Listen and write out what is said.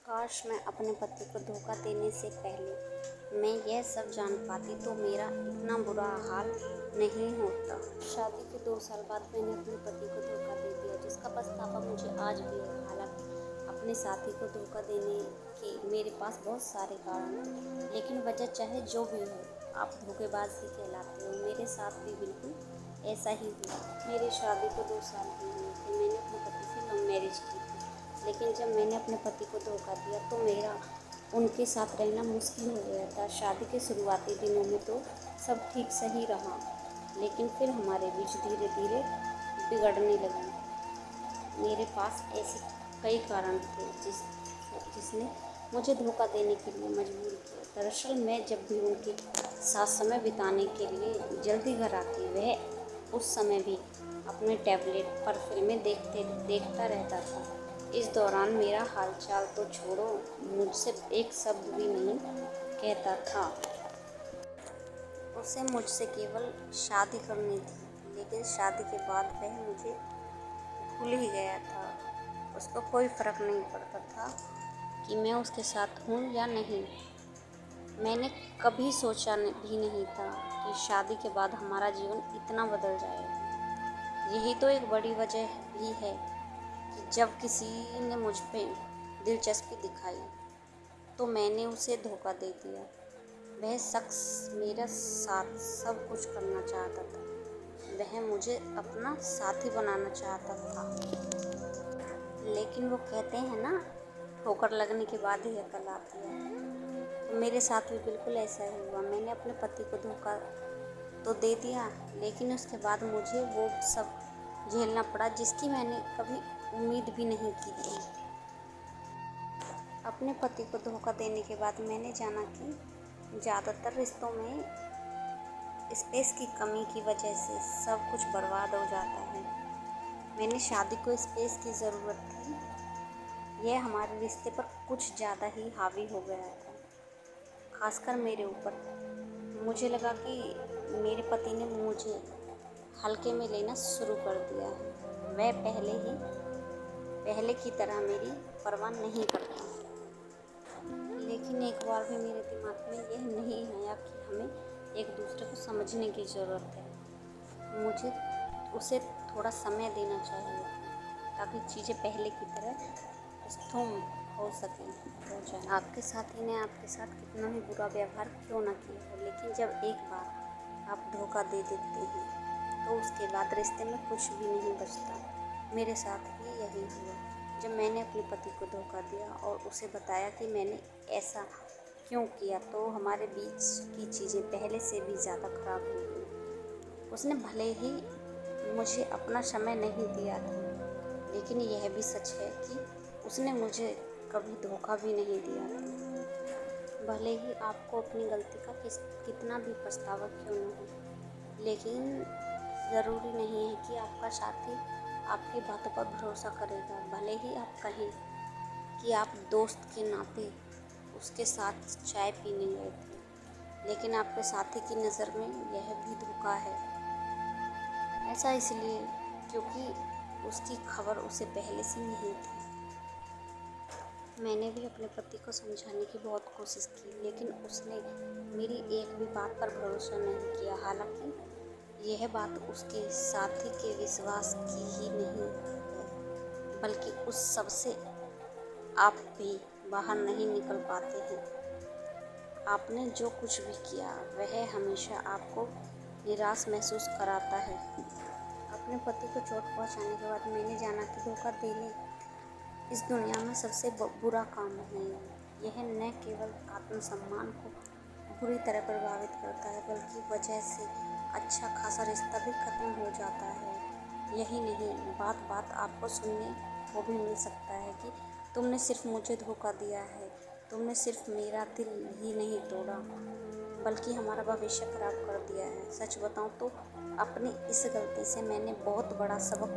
काश मैं अपने पति को धोखा देने से पहले मैं यह सब जान पाती तो मेरा इतना बुरा हाल नहीं होता। शादी के 2 साल बाद मैंने अपने पति को धोखा दे दिया, जिसका पछतावा मुझे आज भी है। हालांकि अपने साथी को धोखा देने के मेरे पास बहुत सारे कारण थे, लेकिन वजह चाहे जो भी हो, आप धोखेबाज ही कहलाते हो। मेरे साथ भी बिल्कुल ऐसा ही हुआ। मेरी शादी को 2 साल ही हुए थे। मैंने अपने पति से लव मैरिज की थी, लेकिन जब मैंने अपने पति को धोखा दिया तो मेरा उनके साथ रहना मुश्किल हो गया था। शादी के शुरुआती दिनों में तो सब ठीक सही रहा, लेकिन फिर हमारे बीच धीरे धीरे बिगड़ने लगी। मेरे पास ऐसे कई कारण थे जिसने मुझे धोखा देने के लिए मजबूर किया। दरअसल मैं जब भी उनके साथ समय बिताने के लिए जल्दी घर आती, वह उस समय भी अपने टैबलेट पर फिल्में देखता रहता था। इस दौरान मेरा हालचाल तो छोड़ो, मुझसे एक शब्द भी नहीं कहता था। उसे मुझसे केवल शादी करनी थी, लेकिन शादी के बाद वह मुझे भूल ही गया था। उसको कोई फर्क नहीं पड़ता था कि मैं उसके साथ हूँ या नहीं। मैंने कभी सोचा भी नहीं था कि शादी के बाद हमारा जीवन इतना बदल जाएगा। यही तो एक बड़ी वजह भी है कि जब किसी ने मुझ पे दिलचस्पी दिखाई तो मैंने उसे धोखा दे दिया। वह शख्स मेरे साथ सब कुछ करना चाहता था। वह मुझे अपना साथी बनाना चाहता था, लेकिन वो कहते हैं ना, ठोकर लगने के बाद ही अकल आती है। तो मेरे साथ भी बिल्कुल ऐसा ही हुआ। मैंने अपने पति को धोखा तो दे दिया, लेकिन उसके बाद मुझे वो सब झेलना पड़ा जिसकी मैंने कभी उम्मीद भी नहीं की थी। अपने पति को धोखा देने के बाद मैंने जाना कि ज़्यादातर रिश्तों में स्पेस की कमी की वजह से सब कुछ बर्बाद हो जाता है। मैंने शादी को स्पेस की ज़रूरत थी। यह हमारे रिश्ते पर कुछ ज़्यादा ही हावी हो गया था, खासकर मेरे ऊपर। मुझे लगा कि मेरे पति ने मुझे हल्के में लेना शुरू कर दिया है। वह पहले की तरह मेरी परवाह नहीं करता। लेकिन एक बार भी मेरे दिमाग में यह नहीं आया कि हमें एक दूसरे को समझने की ज़रूरत है। मुझे उसे थोड़ा समय देना चाहिए ताकि चीज़ें पहले की तरह स्थूम हो जाए। आपके साथी ने आपके साथ कितना भी बुरा व्यवहार क्यों ना किया हो, लेकिन जब एक बार आप धोखा दे देते हैं तो उसके बाद रिश्ते में कुछ भी नहीं बचता। मेरे साथ भी यही हुआ। जब मैंने अपने पति को धोखा दिया और उसे बताया कि मैंने ऐसा क्यों किया, तो हमारे बीच की चीज़ें पहले से भी ज़्यादा खराब हो गई। उसने भले ही मुझे अपना समय नहीं दिया था, लेकिन यह भी सच है कि उसने मुझे कभी धोखा भी नहीं दिया था। भले ही आपको अपनी गलती का कितना भी पछतावा क्यों न हो, लेकिन ज़रूरी नहीं है कि आपका साथी आपकी बातों पर भरोसा करेगा। भले ही आप कहें कि आप दोस्त के नाते उसके साथ चाय पीने गए थे, लेकिन आपके साथी की नज़र में यह भी धोखा है। ऐसा इसलिए क्योंकि उसकी खबर उसे पहले से नहीं थी। मैंने भी अपने पति को समझाने की बहुत कोशिश की, लेकिन उसने मेरी एक भी बात पर भरोसा नहीं किया। हालांकि यह बात उसके साथी के विश्वास की ही नहीं है, बल्कि उस सब से आप भी बाहर नहीं निकल पाते हैं। आपने जो कुछ भी किया वह हमेशा आपको निराश महसूस कराता है। अपने पति को चोट पहुंचाने के बाद मैंने जाना कि धोखा देने इस दुनिया में सबसे बुरा काम है। यह न केवल आत्मसम्मान को बुरी तरह प्रभावित करता है, बल्कि वजह से अच्छा खासा रिश्ता भी खत्म हो जाता है। यही नहीं, बात बात आपको सुनने को भी मिल सकता है कि तुमने सिर्फ मुझे धोखा दिया है, तुमने सिर्फ मेरा दिल ही नहीं तोड़ा, बल्कि हमारा भविष्य खराब कर दिया है। सच बताऊं तो अपनी इस गलती से मैंने बहुत बड़ा सबक